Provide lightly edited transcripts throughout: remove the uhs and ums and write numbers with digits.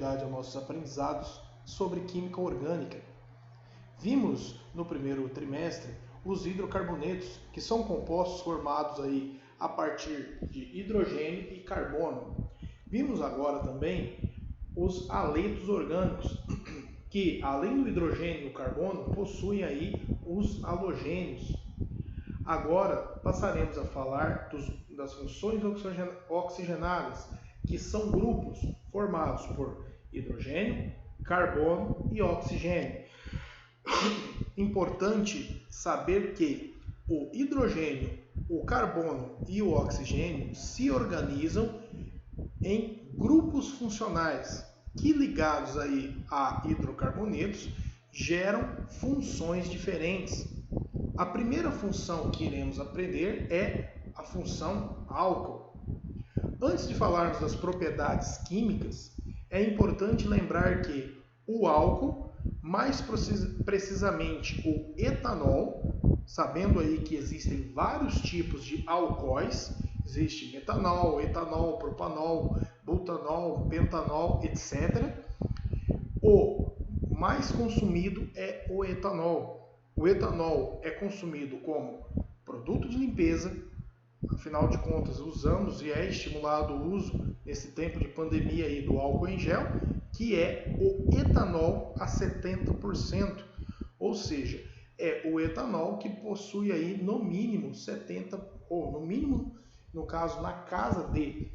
continuidade aos nossos aprendizados sobre química orgânica. Vimos no primeiro trimestre os hidrocarbonetos, que são compostos formados aí a partir de hidrogênio e carbono. Vimos agora também os haletos orgânicos, que além do hidrogênio e do carbono, possuem aí os halogênios. Agora passaremos a falar das funções oxigenadas, que são grupos formados por hidrogênio, carbono e oxigênio. Importante saber que o hidrogênio, o carbono e o oxigênio se organizam em grupos funcionais que, ligados aí a hidrocarbonetos, geram funções diferentes. A primeira função que iremos aprender é a função álcool. Antes de falarmos das propriedades químicas, é importante lembrar que o álcool, mais precisamente o etanol, sabendo aí que existem vários tipos de alcoóis, existe metanol, etanol, propanol, butanol, pentanol, etc. O mais consumido é o etanol. O etanol é consumido como produto de limpeza, afinal de contas usamos e é estimulado o uso nesse tempo de pandemia aí do álcool em gel, que é o etanol a 70%, ou seja, é o etanol que possui aí no mínimo 70, ou no mínimo, no caso, na casa de,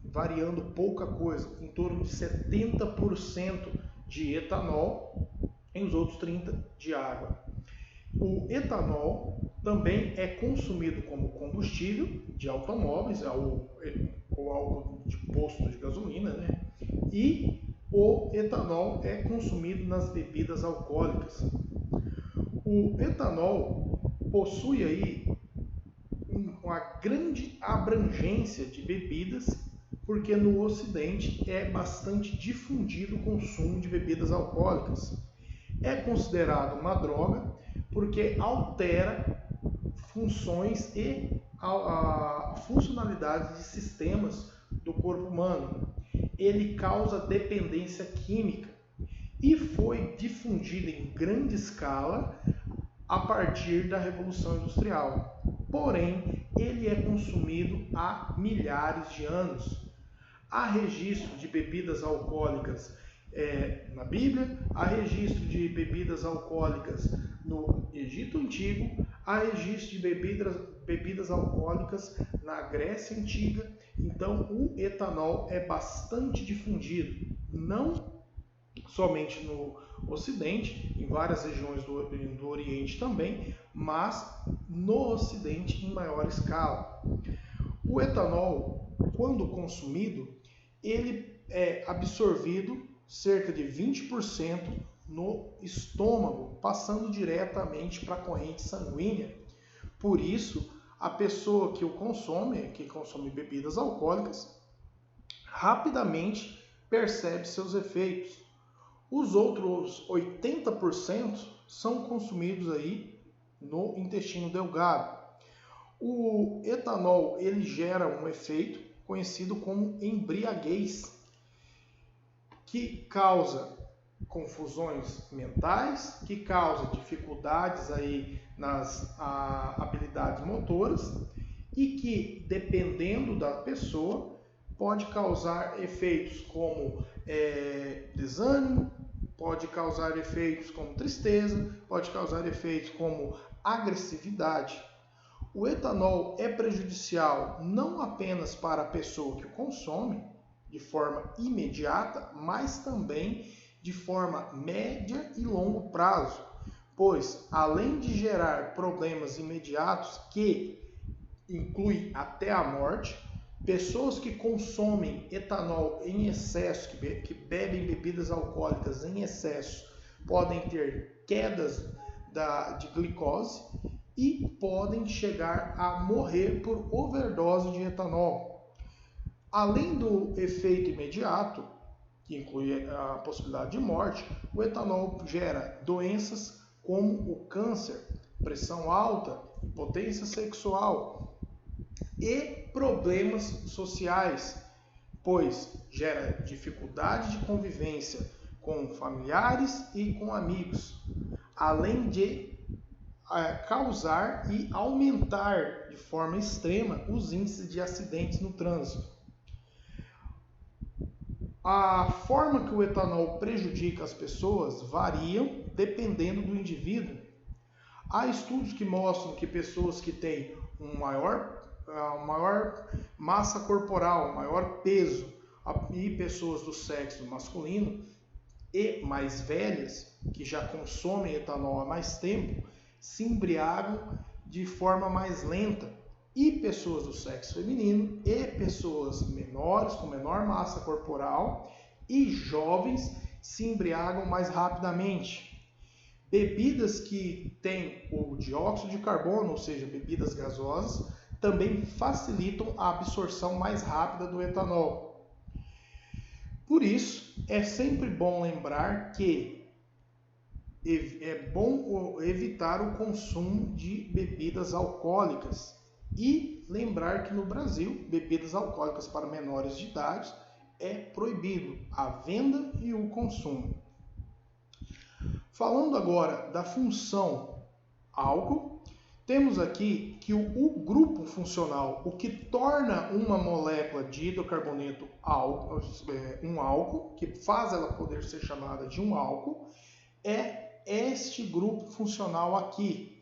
variando pouca coisa, em torno de 70% de etanol e os outros 30% de água. O etanol também é consumido como combustível de automóveis, ou álcool de posto de gasolina, né? E o etanol é consumido nas bebidas alcoólicas. O etanol possui aí uma grande abrangência de bebidas, porque no Ocidente é bastante difundido o consumo de bebidas alcoólicas. É considerado uma droga porque altera funções e funcionalidades de sistemas do corpo humano. Ele causa dependência química e foi difundido em grande escala a partir da Revolução Industrial. Porém, ele é consumido há milhares de anos. Há registro de bebidas alcoólicas na Bíblia, há registro de bebidas alcoólicas no Egito Antigo, há registro de bebidas alcoólicas na Grécia Antiga. Então, o etanol é bastante difundido, não somente no Ocidente, em várias regiões do Oriente também, mas no Ocidente em maior escala. O etanol, quando consumido, ele é absorvido cerca de 20% no estômago, passando diretamente para a corrente sanguínea. Por isso, a pessoa que consome bebidas alcoólicas, rapidamente percebe seus efeitos. Os outros 80% são consumidos aí no intestino delgado. O etanol ele gera um efeito conhecido como embriaguez, que causa confusões mentais, que causa dificuldades aí nas habilidades motoras e que, dependendo da pessoa, pode causar efeitos como desânimo, pode causar efeitos como tristeza, pode causar efeitos como agressividade. O etanol é prejudicial não apenas para a pessoa que o consome de forma imediata, mas também de forma média e longo prazo, pois além de gerar problemas imediatos que incluem até a morte, pessoas que consomem etanol em excesso, que bebem bebidas alcoólicas em excesso, podem ter quedas de glicose e podem chegar a morrer por overdose de etanol. Além do efeito imediato, que inclui a possibilidade de morte, o etanol gera doenças como o câncer, pressão alta, impotência sexual e problemas sociais, pois gera dificuldade de convivência com familiares e com amigos, além de causar e aumentar de forma extrema os índices de acidentes no trânsito. A forma que o etanol prejudica as pessoas variam dependendo do indivíduo. Há estudos que mostram que pessoas que têm maior massa corporal, maior peso e pessoas do sexo masculino e mais velhas, que já consomem etanol há mais tempo, se embriagam de forma mais lenta, e pessoas do sexo feminino e pessoas menores, com menor massa corporal e jovens se embriagam mais rapidamente. Bebidas que têm o dióxido de carbono, ou seja, bebidas gasosas, também facilitam a absorção mais rápida do etanol. Por isso, é sempre bom lembrar que é bom evitar o consumo de bebidas alcoólicas e lembrar que no Brasil, bebidas alcoólicas para menores de idade é proibido a venda e o consumo. Falando agora da função álcool, temos aqui que o grupo funcional, o que torna uma molécula de hidrocarboneto um álcool, que faz ela poder ser chamada de um álcool, é este grupo funcional aqui,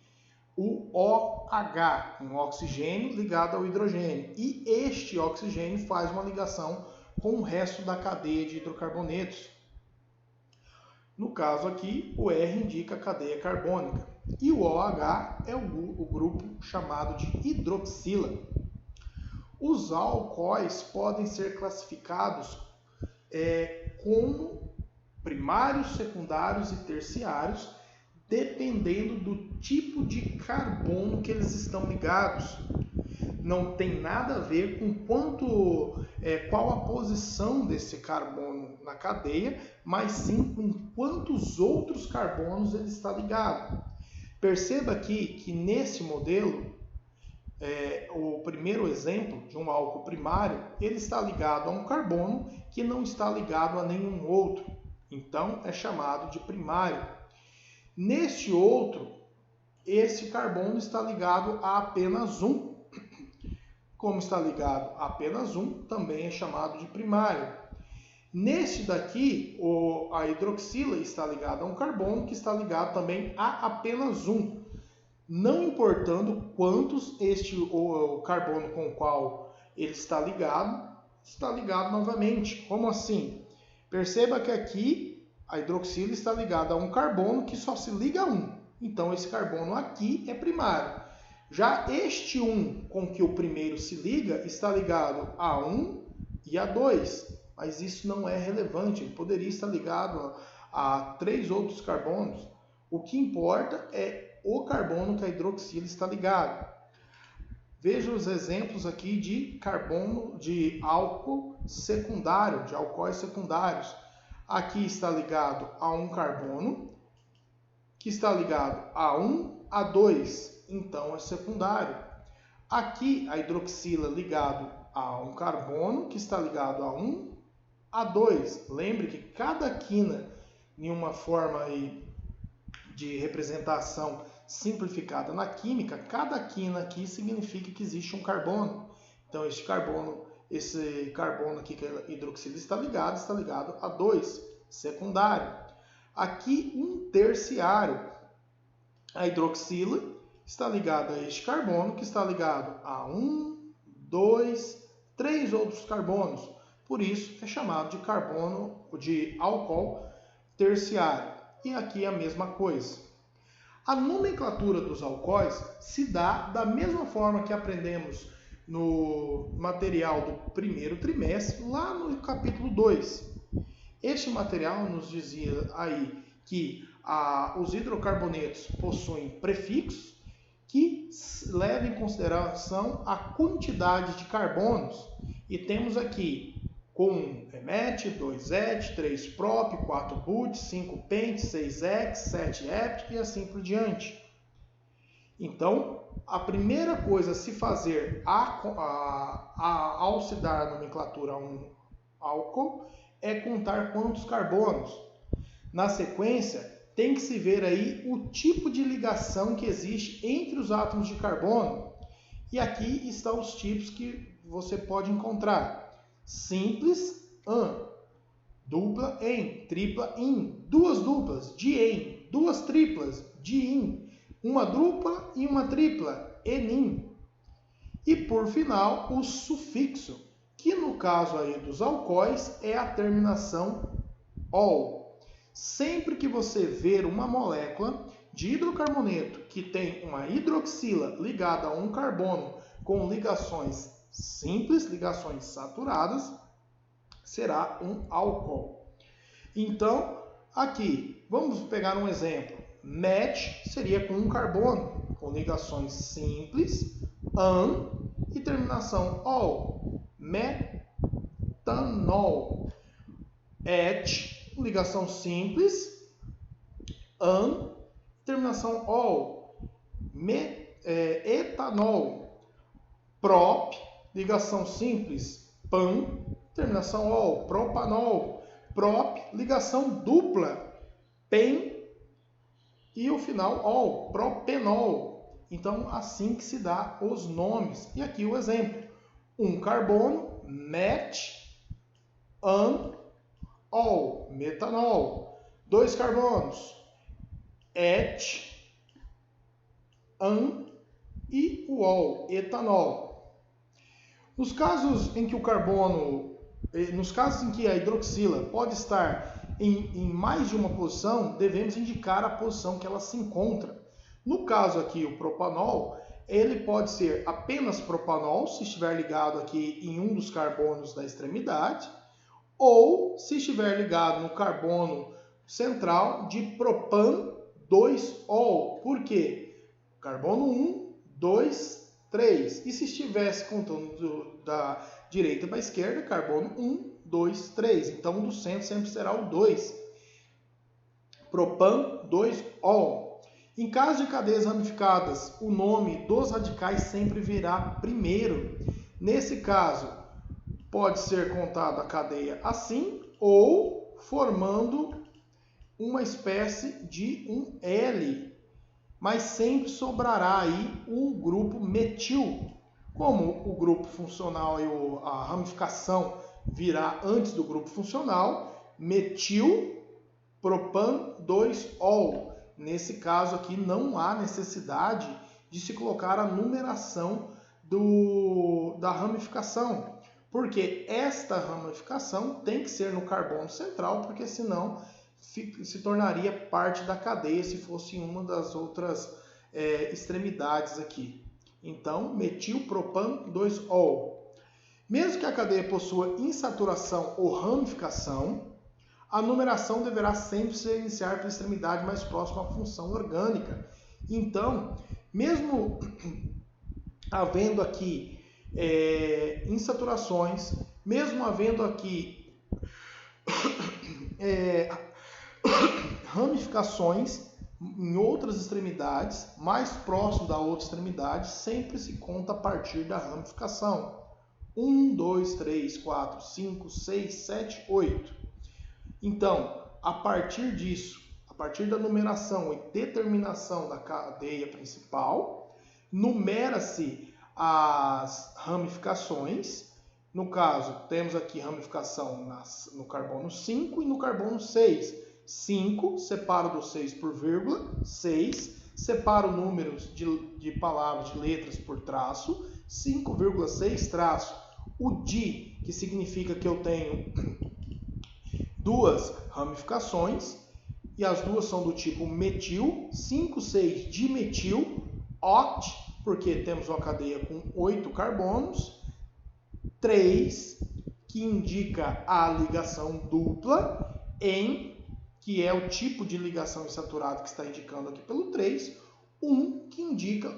o OH, um oxigênio ligado ao hidrogênio. E este oxigênio faz uma ligação com o resto da cadeia de hidrocarbonetos. No caso aqui, o R indica a cadeia carbônica. E o OH é o grupo chamado de hidroxila. Os alcoóis podem ser classificados como primários, secundários e terciários, dependendo do tipo de carbono que eles estão ligados. Não tem nada a ver com qual a posição desse carbono na cadeia, mas sim com quantos outros carbonos ele está ligado. Perceba aqui que nesse modelo, o primeiro exemplo de um álcool primário, ele está ligado a um carbono que não está ligado a nenhum outro. Então, é chamado de primário. Neste outro, esse carbono está ligado a apenas um. Como está ligado a apenas um, também é chamado de primário. Neste daqui, a hidroxila está ligada a um carbono que está ligado também a apenas um. Não importando quantos o carbono com o qual ele está ligado novamente. Como assim? Perceba que aqui a hidroxila está ligada a um carbono que só se liga a um. Então esse carbono aqui é primário. Já este 1 com que o primeiro se liga está ligado a 1 e a 2. Mas isso não é relevante. Ele poderia estar ligado a 3 outros carbonos. O que importa é o carbono que a hidroxila está ligado. Veja os exemplos aqui de carbono, de álcool secundário, de alcoóis secundários. Aqui está ligado a um carbono, que está ligado a 1, a 2, então é secundário. Aqui a hidroxila ligado a um carbono, que está ligado a 1, a 2. Lembre que cada quina, em uma forma aí de representação simplificada na química, cada quina aqui significa que existe um carbono. Então esse carbono aqui que a hidroxila está ligado a 2, secundário. Aqui um terciário. A hidroxila está ligada a este carbono que está ligado a 1, 2, 3 outros carbonos. Por isso é chamado de álcool terciário. E aqui a mesma coisa. A nomenclatura dos alcoóis se dá da mesma forma que aprendemos no material do primeiro trimestre, lá no capítulo 2. Este material nos dizia aí que os hidrocarbonetos possuem prefixos que levam em consideração a quantidade de carbonos. E temos aqui com 1 met, 2 et, 3 prop, 4 but, 5 pent, 6 hex, 7 hept e assim por diante. Então, a primeira coisa a se fazer ao se dar a nomenclatura a um álcool é contar quantos carbonos. Na sequência, tem que se ver aí o tipo de ligação que existe entre os átomos de carbono. E aqui estão os tipos que você pode encontrar. Simples, an. Dupla, en. Tripla, in. Duas duplas, dien. Duas triplas, dien. Uma dupla e uma tripla, enin. E por final, o sufixo, que no caso aí dos alcoóis é a terminação ol. Sempre que você ver uma molécula de hidrocarboneto que tem uma hidroxila ligada a um carbono com ligações simples, ligações saturadas, será um álcool. Então, aqui, vamos pegar um exemplo. Match seria com um carbono, com ligações simples, an e terminação ol. Metanol. Et, ligação simples, an, terminação ol. Etanol. Prop, ligação simples, pan, terminação ol. Propanol. Prop, ligação dupla, pen e o final ol. Propenol. Então, assim que se dá os nomes. E aqui o exemplo. Um carbono, met, an, ol, metanol. Dois carbonos, et, an e o ol, etanol. Nos casos em que a hidroxila pode estar em mais de uma posição, devemos indicar a posição que ela se encontra. No caso aqui, o propanol, ele pode ser apenas propanol, se estiver ligado aqui em um dos carbonos da extremidade, ou se estiver ligado no carbono central de propan 2-ol. Por quê? Carbono 1, 2, 3. E se estivesse contando da direita para a esquerda, carbono 1, 2, 3. Então, o do centro sempre será o 2. Propan 2-ol. Em caso de cadeias ramificadas, o nome dos radicais sempre virá primeiro. Nesse caso, pode ser contada a cadeia assim ou formando uma espécie de um L, mas sempre sobrará aí o grupo metil. Como o grupo funcional e a ramificação virá antes do grupo funcional, metil propan 2-ol. Nesse caso aqui não há necessidade de se colocar a numeração da ramificação, porque esta ramificação tem que ser no carbono central, porque senão se tornaria parte da cadeia se fosse uma das outras extremidades aqui. Então, metilpropan 2-ol. Mesmo que a cadeia possua insaturação ou ramificação, a numeração deverá sempre se iniciar pela extremidade mais próxima à função orgânica. Então, mesmo havendo aqui insaturações, mesmo havendo aqui ramificações em outras extremidades, mais próximo da outra extremidade, sempre se conta a partir da ramificação. 1, 2, 3, 4, 5, 6, 7, 8. Então, a partir disso, a partir da numeração e determinação da cadeia principal, numera-se as ramificações. No caso, temos aqui ramificação no carbono 5 e no carbono 6. 5, separo do 6 por vírgula, 6, separo números de palavras, de letras por traço, 5,6 traço. O di, que significa que eu tenho duas ramificações, e as duas são do tipo metil, 5, 6 dimetil, oct, porque temos uma cadeia com 8 carbonos, 3, que indica a ligação dupla, en, que é o tipo de ligação insaturada que está indicando aqui pelo 3, 1, que indica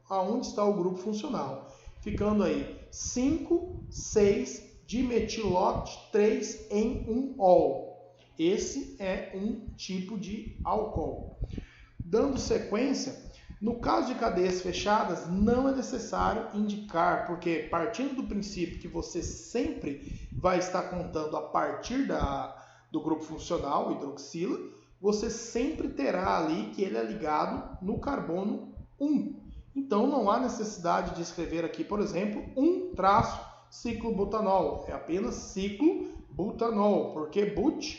aonde está o grupo funcional. Ficando aí 5, 6, dimetiloct 3 em 1-ol. Esse é um tipo de álcool. Dando sequência, no caso de cadeias fechadas, não é necessário indicar, porque partindo do princípio que você sempre vai estar contando a partir do grupo funcional, hidroxila, você sempre terá ali que ele é ligado no carbono 1. Então não há necessidade de escrever aqui, por exemplo, 1-ciclobutanol. É apenas ciclobutanol, porque but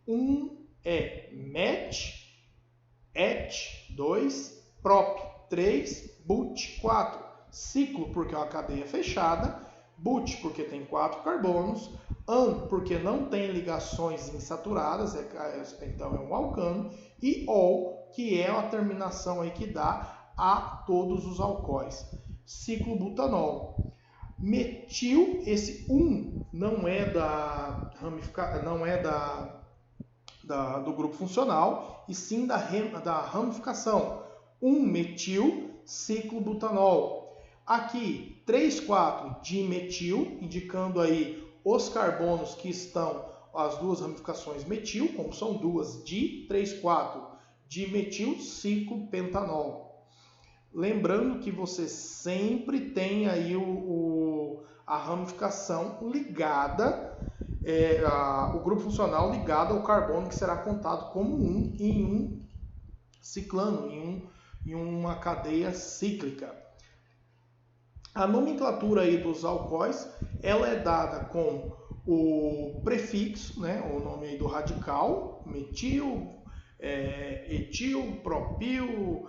1 é met, et 2, prop 3, but 4. Ciclo porque é uma cadeia fechada, but porque tem 4 carbonos, an porque não tem ligações insaturadas, então é um alcano, e ol que é uma terminação aí que dá a todos os alcoóis. Ciclobutanol. Metil, esse 1 não é do grupo funcional, e sim da ramificação. 1-metil ciclobutanol. Aqui, 3,4 dimetil, indicando aí os carbonos que estão as duas ramificações metil, como são duas, 3,4 dimetil ciclopentanol. Lembrando que você sempre tem aí a ramificação ligada, o grupo funcional ligado ao carbono que será contado como 1 em um ciclano, em uma cadeia cíclica. A nomenclatura aí dos alcoóis, ela é dada com o prefixo, né, o nome aí do radical, metil, etil, propil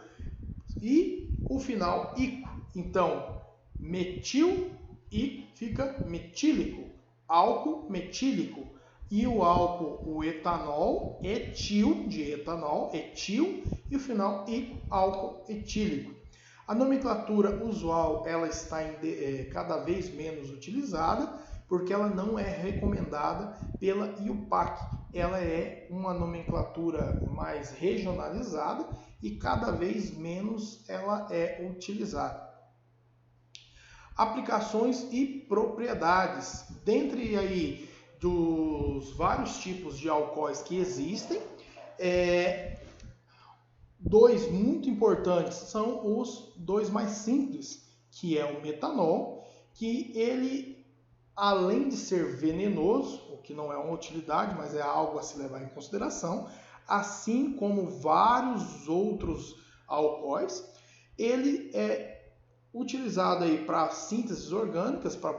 e o final ico. Então, metil e fica metílico, álcool metílico. E o álcool, o etanol, etil de etanol, etil, e o final ico, álcool etílico. A nomenclatura usual ela está cada vez menos utilizada, porque ela não é recomendada pela IUPAC. Ela é uma nomenclatura mais regionalizada e cada vez menos ela é utilizada. Aplicações e propriedades. Dentre aí dos vários tipos de alcoóis que existem, dois muito importantes são os dois mais simples, que é o metanol, que ele, além de ser venenoso, o que não é uma utilidade, mas é algo a se levar em consideração, assim como vários outros alcoóis, ele é utilizado aí para sínteses orgânicas, para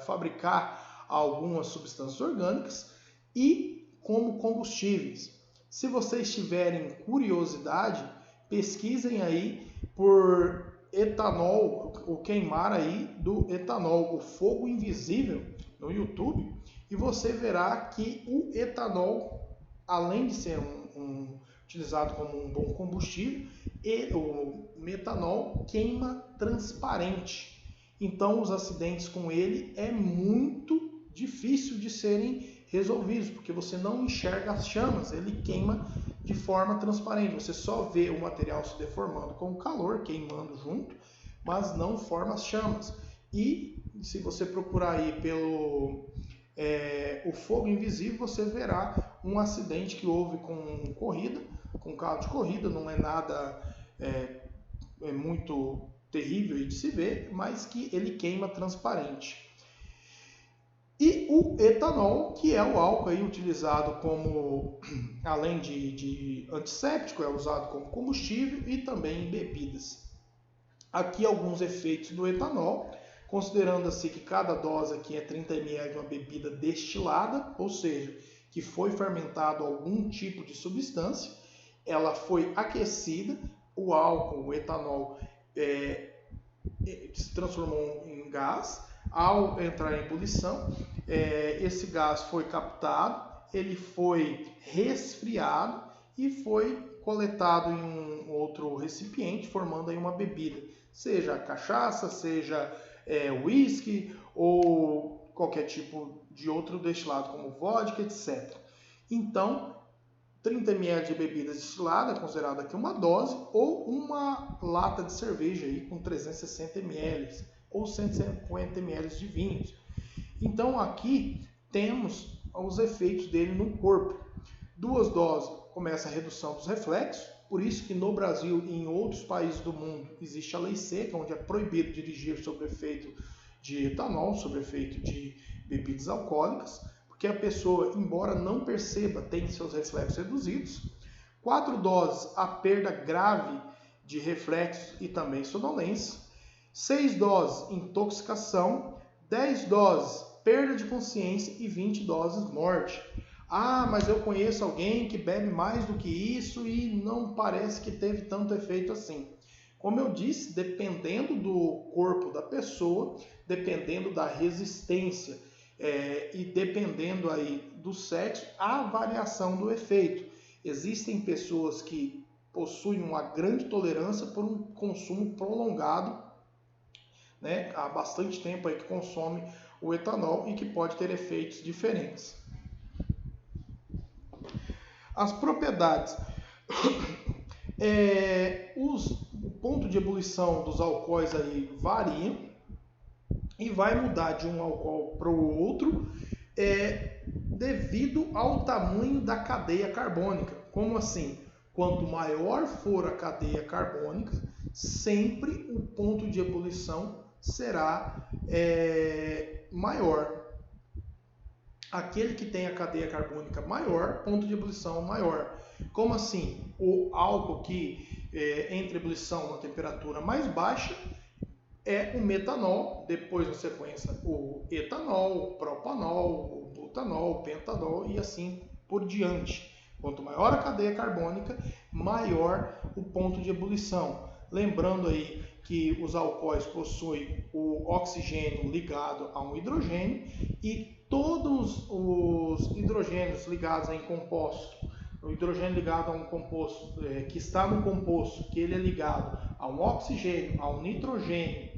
fabricar algumas substâncias orgânicas e como combustíveis. Se vocês tiverem curiosidade, pesquisem aí por etanol, o queimar aí do etanol, o fogo invisível no YouTube, e você verá que o etanol, além de ser utilizado como um bom combustível, o metanol queima transparente. Então os acidentes com ele é muito difícil de serem resolvidos, porque você não enxerga as chamas, ele queima de forma transparente, você só vê o material se deformando com o calor, queimando junto, mas não forma as chamas. E se você procurar aí pelo o fogo invisível, você verá um acidente que houve com corrida, com carro de corrida, não é nada muito terrível de se ver, mas que ele queima transparente. E o etanol, que é o álcool aí utilizado como, além de antisséptico, é usado como combustível e também em bebidas. Aqui alguns efeitos do etanol, considerando-se que cada dose aqui é 30 ml de uma bebida destilada, ou seja, que foi fermentado algum tipo de substância, ela foi aquecida, o álcool, o etanol, se transformou em gás. Ao entrar em ebulição, esse gás foi captado, ele foi resfriado e foi coletado em um outro recipiente, formando aí uma bebida, seja cachaça, seja whisky ou qualquer tipo de outro destilado, como vodka, etc. Então, 30 ml de bebida destilada é considerada aqui uma dose, ou uma lata de cerveja aí com 360 ml ou 150 ml de vinhos. Então aqui temos os efeitos dele no corpo. 2 doses começa a redução dos reflexos, por isso que no Brasil e em outros países do mundo existe a lei seca, onde é proibido dirigir sob efeito de etanol, sob efeito de bebidas alcoólicas, porque a pessoa, embora não perceba, tem seus reflexos reduzidos. 4 doses, a perda grave de reflexos e também sonolência. 6 doses, intoxicação. 10 doses, perda de consciência e 20 doses, morte. Ah, mas eu conheço alguém que bebe mais do que isso e não parece que teve tanto efeito assim. Como eu disse, dependendo do corpo da pessoa, dependendo da resistência e dependendo aí do sexo, há variação do efeito. Existem pessoas que possuem uma grande tolerância por um consumo prolongado, né? Há bastante tempo aí que consome o etanol e que pode ter efeitos diferentes. As propriedades. O ponto de ebulição dos alcoóis aí varia e vai mudar de um álcool para o outro devido ao tamanho da cadeia carbônica. Como assim? Quanto maior for a cadeia carbônica, sempre o ponto de ebulição será maior. Aquele que tem a cadeia carbônica maior, ponto de ebulição maior. Como assim? O álcool que entra em ebulição na temperatura mais baixa é o metanol, depois na sequência o etanol, o propanol, o butanol, o pentanol e assim por diante. Quanto maior a cadeia carbônica, maior o ponto de ebulição. Lembrando aí que os alcoóis possuem o oxigênio ligado a um hidrogênio e todos os hidrogênios ligados em composto, o hidrogênio ligado a um composto que está no composto, que ele é ligado a um oxigênio, a um nitrogênio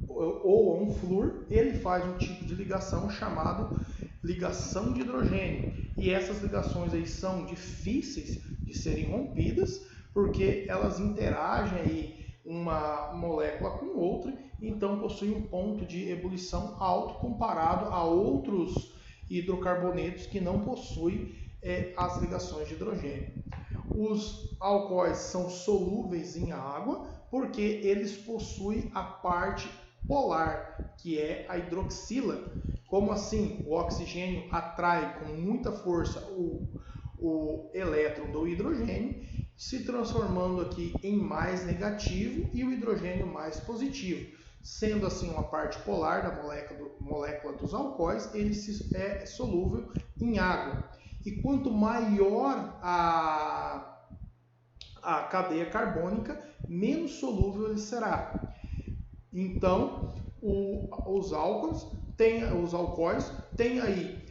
ou a um flúor, ele faz um tipo de ligação chamado ligação de hidrogênio. E essas ligações aí são difíceis de serem rompidas, porque elas interagem aí uma molécula com outra, então possui um ponto de ebulição alto comparado a outros hidrocarbonetos que não possuem as ligações de hidrogênio. Os alcoóis são solúveis em água porque eles possuem a parte polar, que é a hidroxila. Como assim? O oxigênio atrai com muita força o elétron do hidrogênio, se transformando aqui em mais negativo e o hidrogênio mais positivo. Sendo assim uma parte polar da molécula dos alcoóis, ele é solúvel em água. E quanto maior a cadeia carbônica, menos solúvel ele será. Então, os alcoóis têm aí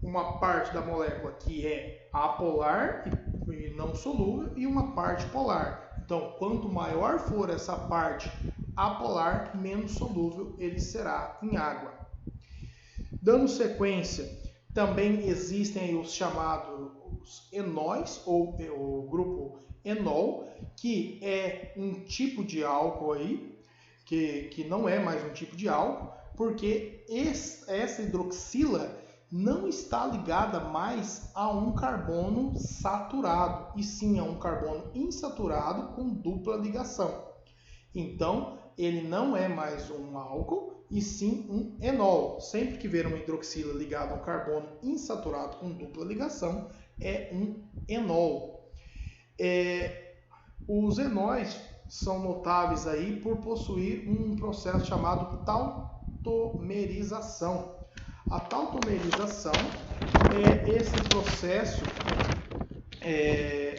uma parte da molécula que é apolar e não solúvel e uma parte polar. Então, quanto maior for essa parte apolar, menos solúvel ele será em água. Dando sequência, também existem aí os chamados enóis, ou o grupo enol, que é um tipo de álcool aí, que não é mais um tipo de álcool, porque essa hidroxila não está ligada mais a um carbono saturado, e sim a um carbono insaturado com dupla ligação. Então, ele não é mais um álcool, e sim um enol. Sempre que ver uma hidroxila ligada a um carbono insaturado com dupla ligação, é um enol. Os enóis são notáveis aí por possuir um processo chamado tautomerização. A tautomerização é esse processo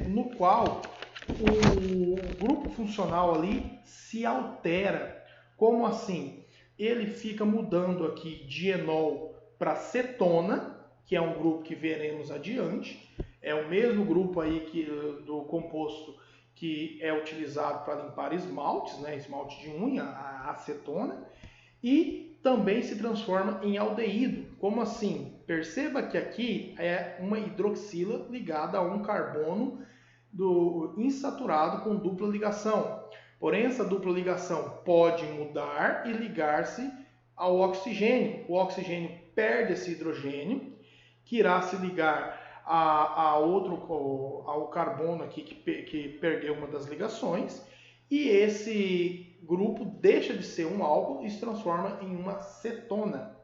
no qual o grupo funcional ali se altera. Como assim? Ele fica mudando aqui de enol para cetona, que é um grupo que veremos adiante. É o mesmo grupo aí do composto que é utilizado para limpar esmaltes, né? Esmalte de unha, a acetona, e também se transforma em aldeído. Como assim? Perceba que aqui é uma hidroxila ligada a um carbono insaturado com dupla ligação. Porém, essa dupla ligação pode mudar e ligar-se ao oxigênio. O oxigênio perde esse hidrogênio, que irá se ligar ao carbono aqui que perdeu uma das ligações, e esse grupo deixa de ser um álcool e se transforma em uma cetona.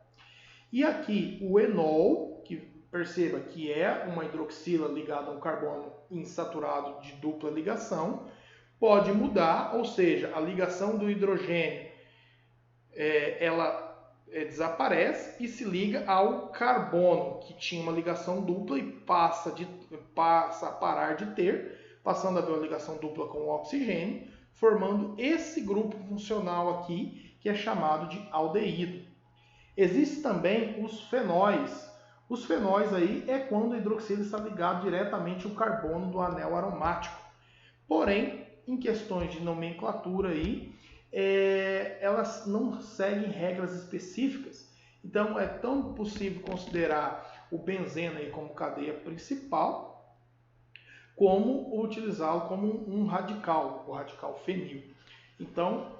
E aqui o enol, que perceba que é uma hidroxila ligada a um carbono insaturado de dupla ligação, pode mudar, ou seja, a ligação do hidrogênio ela desaparece e se liga ao carbono, que tinha uma ligação dupla e passa a parar de ter, passando a ter uma ligação dupla com o oxigênio, formando esse grupo funcional aqui, que é chamado de aldeído. Existem também os fenóis. Os fenóis aí é quando a hidroxila está ligada diretamente ao carbono do anel aromático. Porém, em questões de nomenclatura aí, elas não seguem regras específicas. Então, é tão possível considerar o benzeno aí como cadeia principal, como utilizá-lo como um radical, o radical fenil. Então,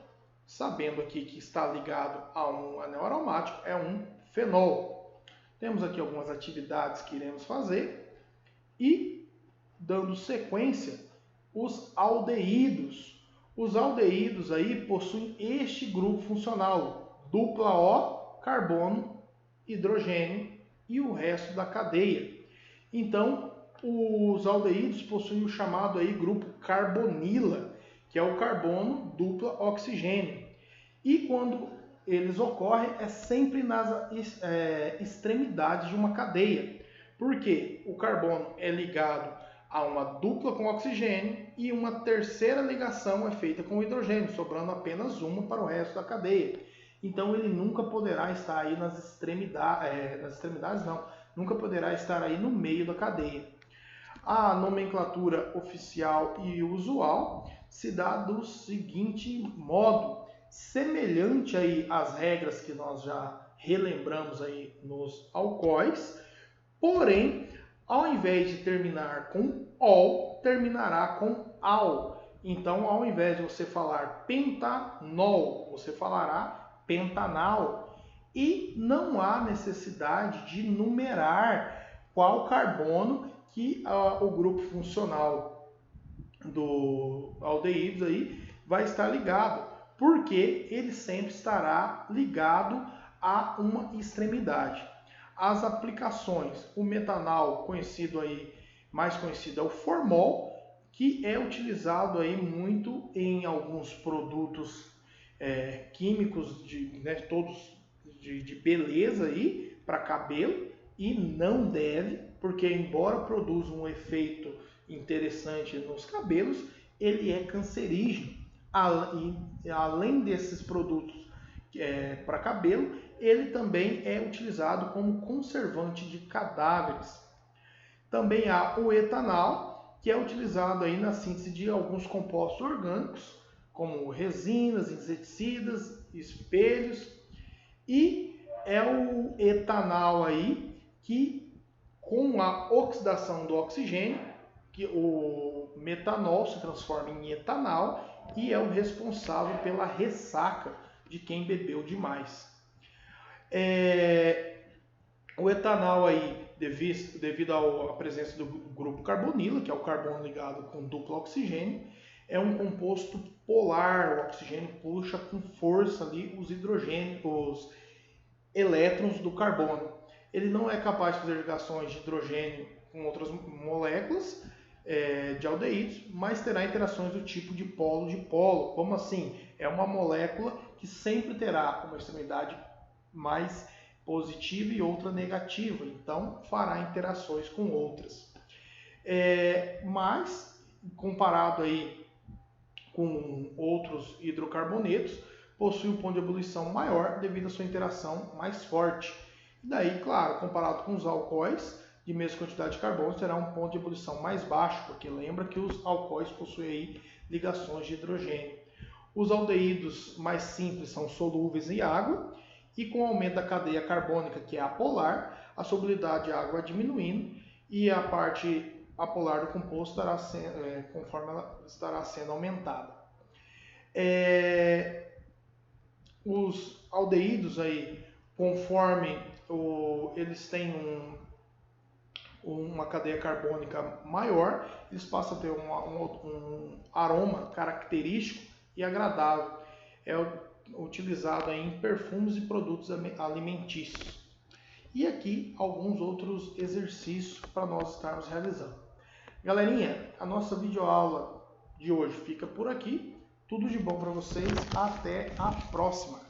sabendo aqui que está ligado a um anel aromático, é um fenol. Temos aqui algumas atividades que iremos fazer e, dando sequência, os aldeídos. Os aldeídos aí possuem este grupo funcional, dupla O, carbono, hidrogênio e o resto da cadeia. Então, os aldeídos possuem o chamado aí grupo carbonila, que é o carbono dupla oxigênio. E quando eles ocorrem, é sempre nas extremidades de uma cadeia. Porque o carbono é ligado a uma dupla com oxigênio e uma terceira ligação é feita com hidrogênio, sobrando apenas uma para o resto da cadeia. Então ele nunca poderá estar aí nas extremidades não, nunca poderá estar aí no meio da cadeia. A nomenclatura oficial e usual se dá do seguinte modo, semelhante aí às regras que nós já relembramos aí nos alcoóis, porém, ao invés de terminar com ol, terminará com al. Então, ao invés de você falar pentanol, você falará pentanal. E não há necessidade de numerar qual carbono que o grupo funcional do aldeídos aí vai estar ligado, porque ele sempre estará ligado a uma extremidade. As aplicações, o metanol mais conhecido é o formol, que é utilizado aí muito em alguns produtos químicos todos de beleza aí para cabelo, e não deve, porque embora produza um efeito interessante nos cabelos, ele é cancerígeno. Além desses produtos para cabelo, ele também é utilizado como conservante de cadáveres. Também há o etanol, que é utilizado aí na síntese de alguns compostos orgânicos, como resinas, inseticidas, espelhos, e é o etanol aí que, com a oxidação do oxigênio, que o metanol se transforma em etanol e é o responsável pela ressaca de quem bebeu demais. O etanol aí, devido à presença do grupo carbonila, que é o carbono ligado com duplo oxigênio, é um composto polar. O oxigênio puxa com força ali os elétrons do carbono. Ele não é capaz de fazer ligações de hidrogênio com outras moléculas de aldeídos, mas terá interações do tipo de polo de polo. Como assim? É uma molécula que sempre terá uma extremidade mais positiva e outra negativa, então fará interações com outras. Mas, comparado aí com outros hidrocarbonetos, possui um ponto de ebulição maior devido à sua interação mais forte. E daí, claro, comparado com os alcoóis de mesma quantidade de carbono, terá um ponto de ebulição mais baixo, porque lembra que os alcoóis possuem aí ligações de hidrogênio. Os aldeídos mais simples são solúveis em água, e com o aumento da cadeia carbônica, que é apolar, a solubilidade de água vai diminuindo e a parte apolar do composto conforme ela estará sendo aumentada. Os aldeídos aí, conforme eles têm uma cadeia carbônica maior, eles passam a ter um aroma característico e agradável. é utilizado aí em perfumes e produtos alimentícios. E aqui alguns outros exercícios para nós estarmos realizando. Galerinha, a nossa videoaula de hoje fica por aqui. Tudo de bom para vocês. Até a próxima!